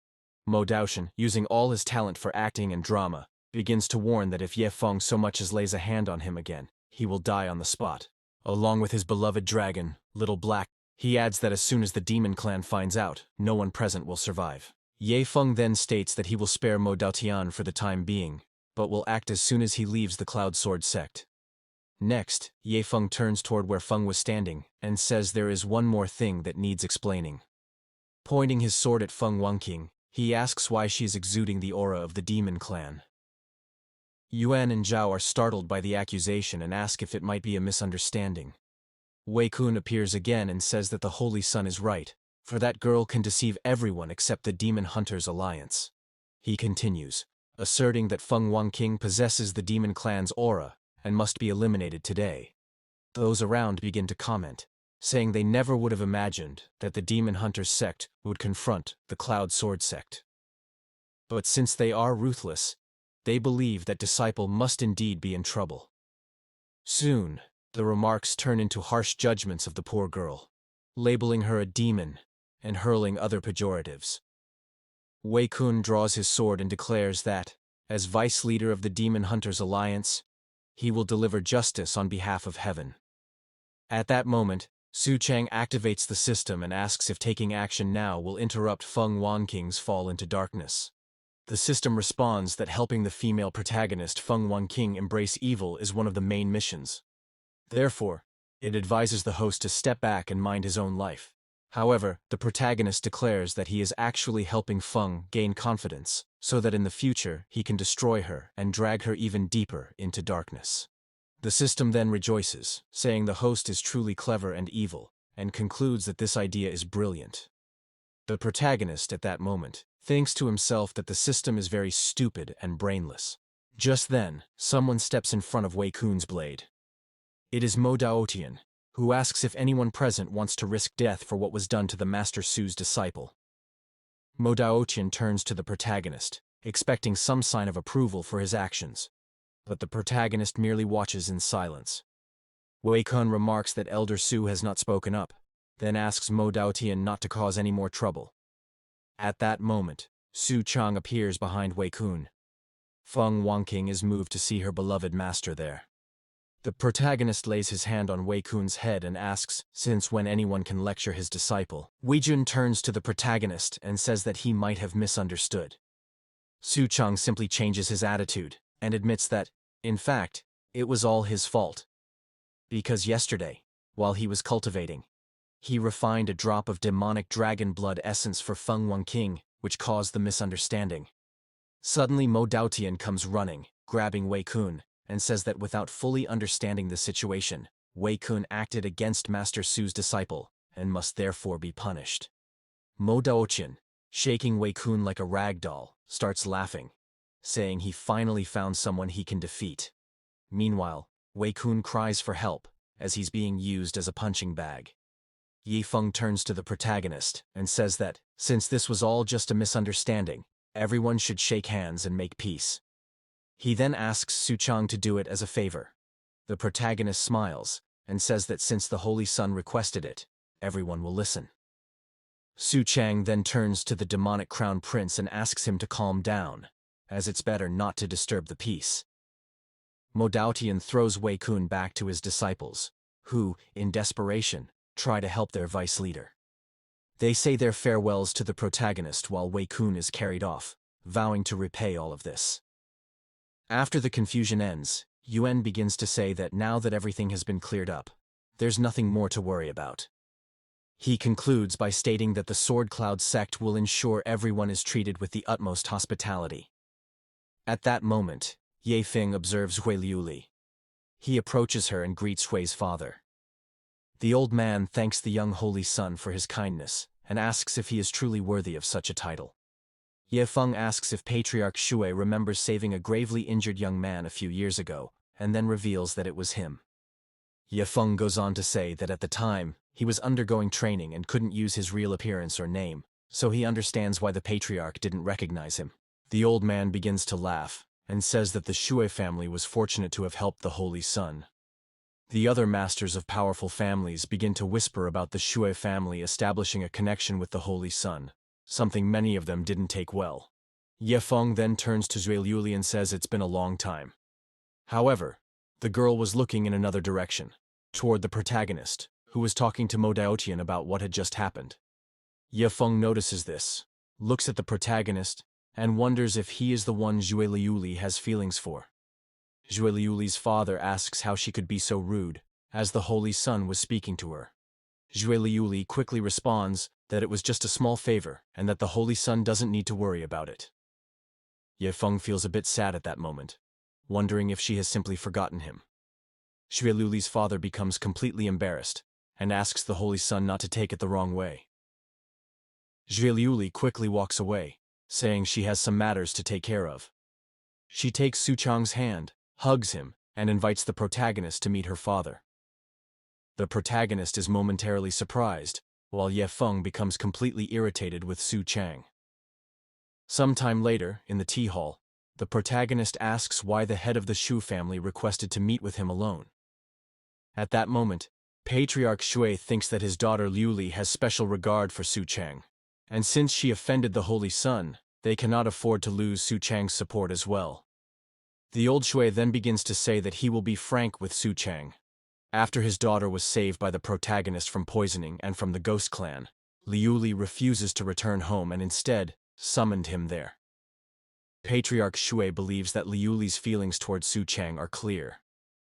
Mo Daotian, using all his talent for acting and drama, begins to warn that if Ye Feng so much as lays a hand on him again, he will die on the spot. Along with his beloved dragon, Little Black, he adds that as soon as the demon clan finds out, no one present will survive. Ye Feng then states that he will spare Mo Daotian for the time being, but will act as soon as he leaves the Cloud Sword sect. Next, Ye Feng turns toward where Feng was standing and says there is one more thing that needs explaining. Pointing his sword at Feng Wanqing, he asks why she is exuding the aura of the demon clan. Yuan and Zhao are startled by the accusation and ask if it might be a misunderstanding. Wei Kun appears again and says that the Holy Sun is right, for that girl can deceive everyone except the Demon Hunters Alliance. He continues, asserting that Feng Wanqing possesses the demon clan's aura and must be eliminated today. Those around begin to comment, saying they never would have imagined that the Demon Hunters sect would confront the Cloud Sword sect. But since they are ruthless, they believe that Disciple must indeed be in trouble. Soon, the remarks turn into harsh judgments of the poor girl, labeling her a demon and hurling other pejoratives. Wei Kun draws his sword and declares that, as vice leader of the Demon Hunters Alliance, he will deliver justice on behalf of heaven. At that moment, Su Chang activates the system and asks if taking action now will interrupt Feng Wanqing's fall into darkness. The system responds that helping the female protagonist Feng Wanqing embrace evil is one of the main missions. Therefore, it advises the host to step back and mind his own life. However, the protagonist declares that he is actually helping Feng gain confidence, so that in the future he can destroy her and drag her even deeper into darkness. The system then rejoices, saying the host is truly clever and evil, and concludes that this idea is brilliant. The protagonist, at that moment, thinks to himself that the system is very stupid and brainless. Just then, someone steps in front of Wei Kun's blade. It is Mo Daotian, who asks if anyone present wants to risk death for what was done to the Master Su's disciple. Mo Daotian turns to the protagonist, expecting some sign of approval for his actions, but the protagonist merely watches in silence. Wei Kun remarks that Elder Su has not spoken up, then asks Mo Daotian not to cause any more trouble. At that moment, Su Chang appears behind Wei Kun. Feng Wanqing is moved to see her beloved master there. The protagonist lays his hand on Wei Kun's head and asks, since when anyone can lecture his disciple. Wei Jun turns to the protagonist and says that he might have misunderstood. Su Chang simply changes his attitude and admits that, in fact, it was all his fault. Because yesterday, while he was cultivating, he refined a drop of demonic dragon blood essence for Feng Wanqing, which caused the misunderstanding. Suddenly Mo Daotian comes running, grabbing Wei Kun, and says that without fully understanding the situation, Wei Kun acted against Master Su's disciple, and must therefore be punished. Mo Daotian, shaking Wei Kun like a rag doll, starts laughing, saying he finally found someone he can defeat. Meanwhile, Wei Kun cries for help, as he's being used as a punching bag. Ye Feng turns to the protagonist and says that, since this was all just a misunderstanding, everyone should shake hands and make peace. He then asks Su Chang to do it as a favor. The protagonist smiles and says that since the Holy Sun requested it, everyone will listen. Su Chang then turns to the demonic crown prince and asks him to calm down, as it's better not to disturb the peace. Mo Daotian throws Wei Kun back to his disciples, who, in desperation, try to help their vice leader. They say their farewells to the protagonist while Wei Kun is carried off, vowing to repay all of this. After the confusion ends, Yuan begins to say that now that everything has been cleared up, there's nothing more to worry about. He concludes by stating that the Sword Cloud sect will ensure everyone is treated with the utmost hospitality. At that moment, Ye Feng observes Hui Liuli. He approaches her and greets Hui's father. The old man thanks the young holy son for his kindness and asks if he is truly worthy of such a title. Ye Feng asks if Patriarch Shui remembers saving a gravely injured young man a few years ago, and then reveals that it was him. Ye Feng goes on to say that at the time, he was undergoing training and couldn't use his real appearance or name, so he understands why the patriarch didn't recognize him. The old man begins to laugh and says that the Shui family was fortunate to have helped the Holy Sun. The other masters of powerful families begin to whisper about the Shui family establishing a connection with the Holy Sun, something many of them didn't take well. Ye Feng then turns to Zhui Liuli and says it's been a long time. However, the girl was looking in another direction, toward the protagonist, who was talking to Mo Daotian about what had just happened. Ye Feng notices this, looks at the protagonist, and wonders if he is the one Zhui Liuli has feelings for. Zhui Liuli's father asks how she could be so rude, as the Holy Sun was speaking to her. Zhui Liuli quickly responds that it was just a small favor and that the Holy Sun doesn't need to worry about it. Ye Feng feels a bit sad at that moment, wondering if she has simply forgotten him. Zhui Liuli's father becomes completely embarrassed and asks the Holy Sun not to take it the wrong way. Zhui Liuli quickly walks away, saying she has some matters to take care of. She takes Su Chang's hand, hugs him, and invites the protagonist to meet her father. The protagonist is momentarily surprised, while Ye Feng becomes completely irritated with Su Chang. Sometime later, in the tea hall, the protagonist asks why the head of the Shu family requested to meet with him alone. At that moment, Patriarch Shui thinks that his daughter Liuli has special regard for Su Chang, and since she offended the Holy Sun, they cannot afford to lose Su Chang's support as well. The old Shui then begins to say that he will be frank with Su Chang. After his daughter was saved by the protagonist from poisoning and from the Ghost Clan, Liuli refuses to return home and instead summoned him there. Patriarch Shui believes that Liuli's feelings towards Su Chang are clear.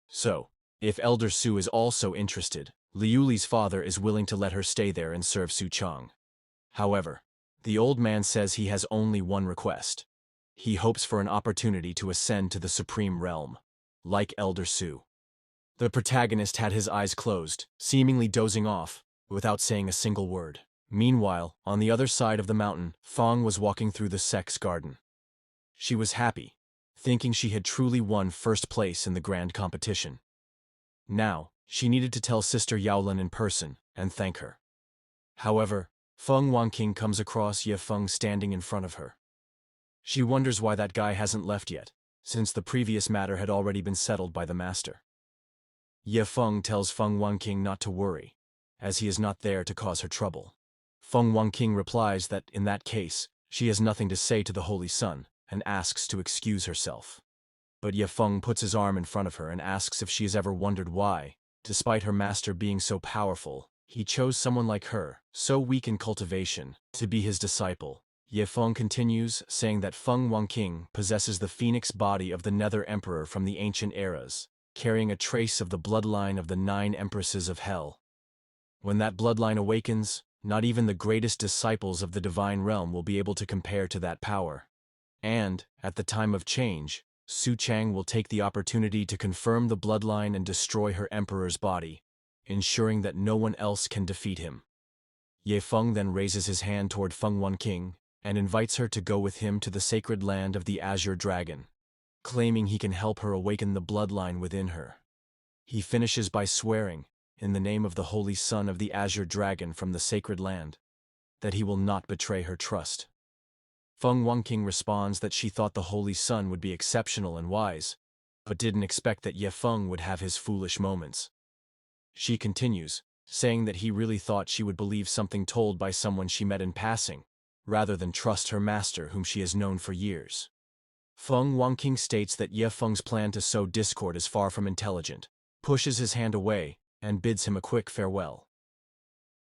So, if Elder Su is also interested, Liuli's father is willing to let her stay there and serve Su Chang. However, the old man says he has only one request. He hopes for an opportunity to ascend to the Supreme Realm, like Elder Su. The protagonist had his eyes closed, seemingly dozing off, without saying a single word. Meanwhile, on the other side of the mountain, Feng was walking through the sex garden. She was happy, thinking she had truly won first place in the grand competition. Now, she needed to tell Sister Yaolin in person and thank her. However, Feng Wanqing comes across Ye Feng standing in front of her. She wonders why that guy hasn't left yet, since the previous matter had already been settled by the master. Ye Feng tells Feng Wanqing not to worry, as he is not there to cause her trouble. Feng Wanqing replies that, in that case, she has nothing to say to the Holy Sun, and asks to excuse herself. But Ye Feng puts his arm in front of her and asks if she has ever wondered why, despite her master being so powerful, he chose someone like her, so weak in cultivation, to be his disciple. Ye Feng continues, saying that Feng Wanqing possesses the phoenix body of the Nether Emperor from the ancient eras, carrying a trace of the bloodline of the 9 Empresses of Hell. When that bloodline awakens, not even the greatest disciples of the divine realm will be able to compare to that power. And, at the time of change, Su Chang will take the opportunity to confirm the bloodline and destroy her emperor's body, ensuring that no one else can defeat him. Ye Feng then raises his hand toward Feng Wanqing and invites her to go with him to the sacred land of the Azure Dragon, claiming he can help her awaken the bloodline within her. He finishes by swearing, in the name of the Holy Son of the Azure Dragon from the sacred land, that he will not betray her trust. Feng Wanqing responds that she thought the Holy Sun would be exceptional and wise, but didn't expect that Ye Feng would have his foolish moments. She continues, saying that he really thought she would believe something told by someone she met in passing, rather than trust her master whom she has known for years. Feng Wanqing states that Ye Feng's plan to sow discord is far from intelligent, pushes his hand away, and bids him a quick farewell.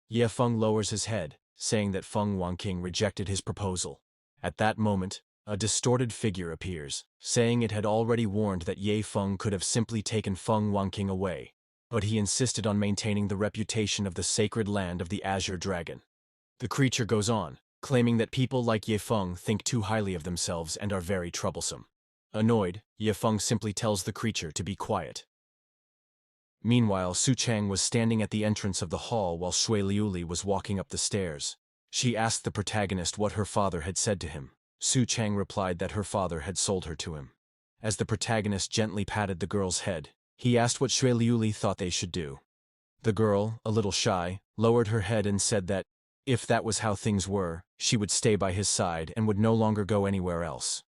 Ye Feng lowers his head, saying that Feng Wanqing rejected his proposal. At that moment, a distorted figure appears, saying it had already warned that Ye Feng could have simply taken Feng Wanqing away, but he insisted on maintaining the reputation of the sacred land of the Azure Dragon. The creature goes on, claiming that people like Ye Feng think too highly of themselves and are very troublesome. Annoyed, Ye Feng simply tells the creature to be quiet. Meanwhile, Su Chang was standing at the entrance of the hall while Shui Liuli was walking up the stairs. She asked the protagonist what her father had said to him. Su Chang replied that her father had sold her to him. As the protagonist gently patted the girl's head, he asked what Xue Liuli thought they should do. The girl, a little shy, lowered her head and said that, if that was how things were, she would stay by his side and would no longer go anywhere else.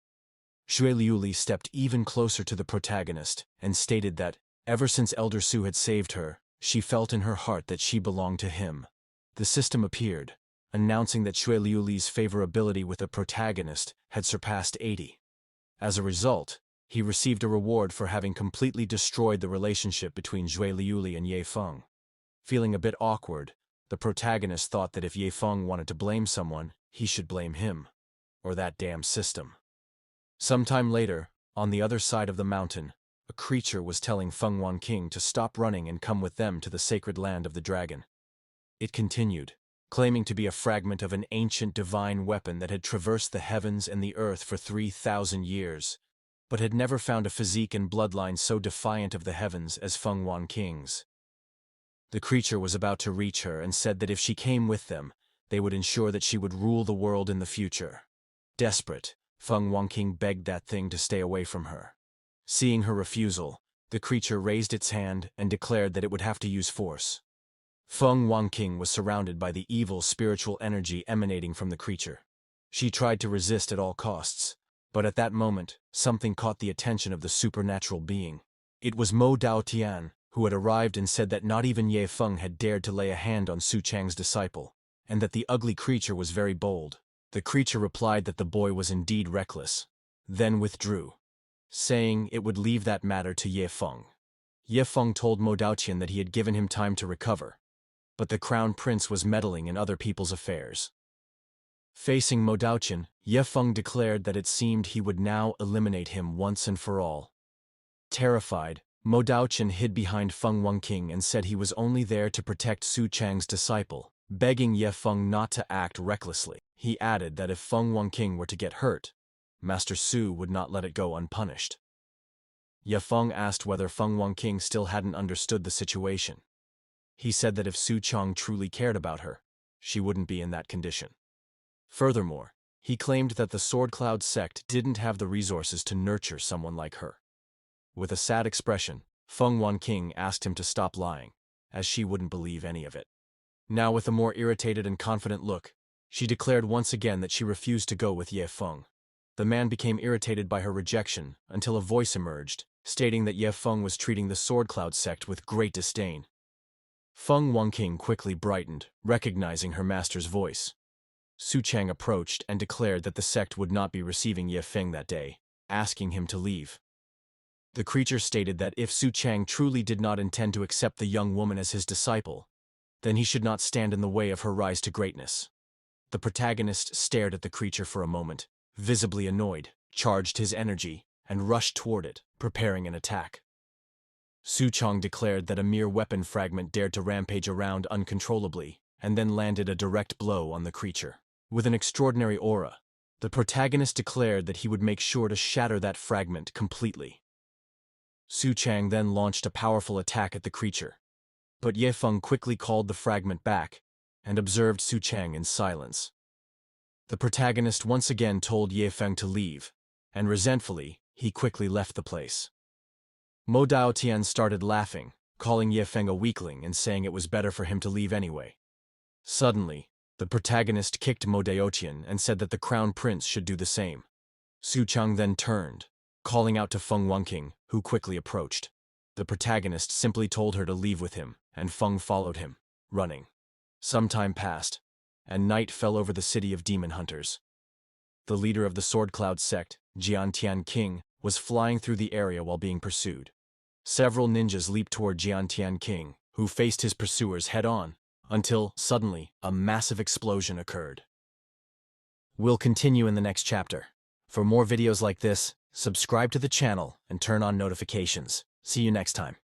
Xue Liuli stepped even closer to the protagonist and stated that, ever since Elder Su had saved her, she felt in her heart that she belonged to him. The system appeared, announcing that Xue Liuli's favorability with the protagonist had surpassed 80. As a result, he received a reward for having completely destroyed the relationship between Xue Liuli and Ye Feng. Feeling a bit awkward, the protagonist thought that if Ye Feng wanted to blame someone, he should blame him. Or that damn system. Sometime later, on the other side of the mountain, a creature was telling Feng Wanqing to stop running and come with them to the sacred land of the dragon. It continued, claiming to be a fragment of an ancient divine weapon that had traversed the heavens and the earth for 3,000 years, but had never found a physique and bloodline so defiant of the heavens as Feng Wanqing's. The creature was about to reach her and said that if she came with them, they would ensure that she would rule the world in the future. Desperate, Feng Wanqing begged that thing to stay away from her. Seeing her refusal, the creature raised its hand and declared that it would have to use force. Feng Wanqing was surrounded by the evil spiritual energy emanating from the creature. She tried to resist at all costs, but at that moment, something caught the attention of the supernatural being. It was Mo Daotian, who had arrived and said that not even Ye Feng had dared to lay a hand on Su Chang's disciple, and that the ugly creature was very bold. The creature replied that the boy was indeed reckless, then withdrew, saying it would leave that matter to Ye Feng. Ye Feng told Mo Daotian that he had given him time to recover, but the crown prince was meddling in other people's affairs. Facing Mo Daotian, Ye Feng declared that it seemed he would now eliminate him once and for all. Terrified, Mo Daotian hid behind Feng Wanqing and said he was only there to protect Su Chang's disciple, begging Ye Feng not to act recklessly. He added that if Feng Wanqing were to get hurt, Master Su would not let it go unpunished. Ye Feng asked whether Feng Wanqing still hadn't understood the situation. He said that if Su Chang truly cared about her, she wouldn't be in that condition. Furthermore, he claimed that the Sword Cloud sect didn't have the resources to nurture someone like her. With a sad expression, Feng Wanqing asked him to stop lying, as she wouldn't believe any of it. Now with a more irritated and confident look, she declared once again that she refused to go with Ye Feng. The man became irritated by her rejection until a voice emerged, stating that Ye Feng was treating the Sword Cloud sect with great disdain. Feng Wanqing quickly brightened, recognizing her master's voice. Su Chang approached and declared that the sect would not be receiving Ye Feng that day, asking him to leave. The creature stated that if Su Chang truly did not intend to accept the young woman as his disciple, then he should not stand in the way of her rise to greatness. The protagonist stared at the creature for a moment, visibly annoyed, charged his energy, and rushed toward it, preparing an attack. Su Chang declared that a mere weapon fragment dared to rampage around uncontrollably, and then landed a direct blow on the creature. With an extraordinary aura, the protagonist declared that he would make sure to shatter that fragment completely. Su Chang then launched a powerful attack at the creature, but Ye Feng quickly called the fragment back and observed Su Chang in silence. The protagonist once again told Ye Feng to leave, and resentfully, he quickly left the place. Mo Daotian started laughing, calling Ye Feng a weakling and saying it was better for him to leave anyway. Suddenly, the protagonist kicked Mo Daotian and said that the crown prince should do the same. Su Chang then turned, calling out to Feng Wanqing, who quickly approached. The protagonist simply told her to leave with him, and Feng followed him, running. Some time passed, and night fell over the city of demon hunters. The leader of the Sword Cloud sect, Jiantian King, was flying through the area while being pursued. Several ninjas leaped toward Jiantian King, who faced his pursuers head-on, until, suddenly, a massive explosion occurred. We'll continue in the next chapter. For more videos like this, subscribe to the channel and turn on notifications. See you next time.